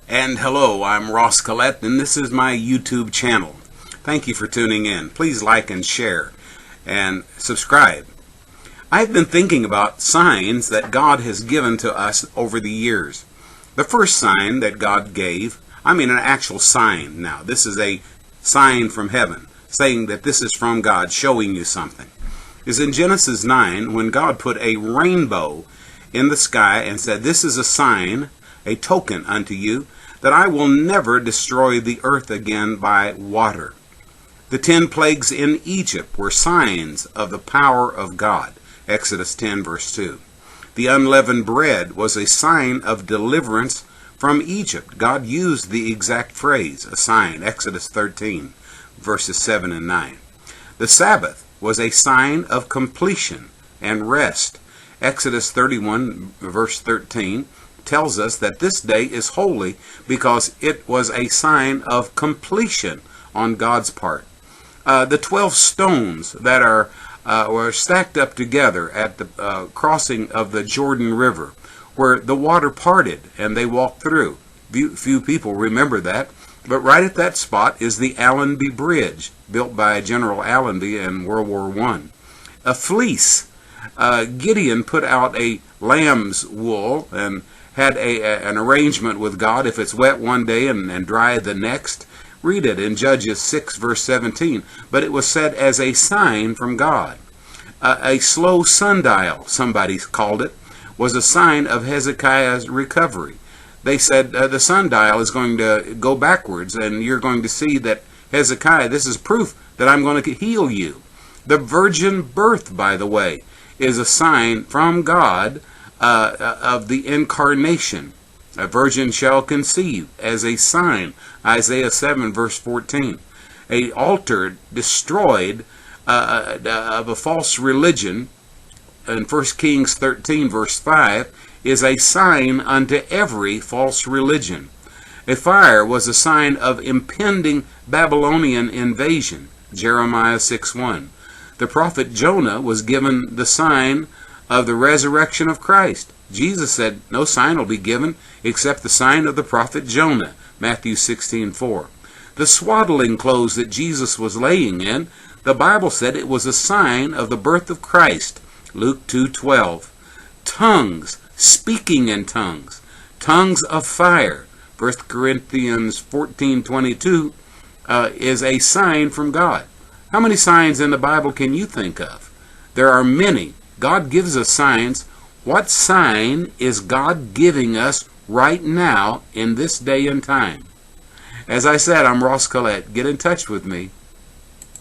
And hello, I'm Ross Collette, and this is my YouTube channel. Thank you for tuning in. Please like and share and subscribe. I've been thinking about signs that God has given to us over the years. The first sign that God gave, an actual sign now. This is a sign from heaven, saying that this is from God, showing you something, is in Genesis 9 when God put a rainbow in the sky and said, "This is a sign, a token unto you, that I will never destroy the earth again by water." The 10 plagues in Egypt were signs of the power of God. Exodus 10 verse 2. The unleavened bread was a sign of deliverance from Egypt. God used the exact phrase, a sign, Exodus 13 verses 7 and 9. The Sabbath was a sign of completion and rest. Exodus 31 verse 13 tells us that this day is holy because it was a sign of completion on God's part. The 12 stones that were stacked up together at the crossing of the Jordan River, where the water parted and they walked through. Few people remember that, but right at that spot is the Allenby Bridge, built by General Allenby in World War I. A fleece. Gideon put out a lamb's wool and had an arrangement with God. If it's wet one day and dry the next, read it in Judges 6 verse 17. But it was said as a sign from God. A slow sundial, somebody called it, was a sign of Hezekiah's recovery. They said the sundial is going to go backwards and you're going to see that Hezekiah, this is proof that I'm going to heal you. The virgin birth, by the way, is a sign from God of the incarnation. A virgin shall conceive as a sign. Isaiah 7 verse 14. A altar destroyed of a false religion in 1 Kings 13 verse 5 is a sign unto every false religion. A fire was a sign of impending Babylonian invasion. Jeremiah 6:1. The prophet Jonah was given the sign of the resurrection of Christ. Jesus said, "No sign will be given except the sign of the prophet Jonah." Matthew 16:4. The swaddling clothes that Jesus was laying in, the Bible said it was a sign of the birth of Christ. Luke 2:12. Tongues, speaking in tongues, tongues of fire. 1 Corinthians 14:22 is a sign from God. How many signs in the Bible can you think of? There are many. God gives us signs. What sign is God giving us right now in this day and time? As I said, I'm Ross Collette. Get in touch with me.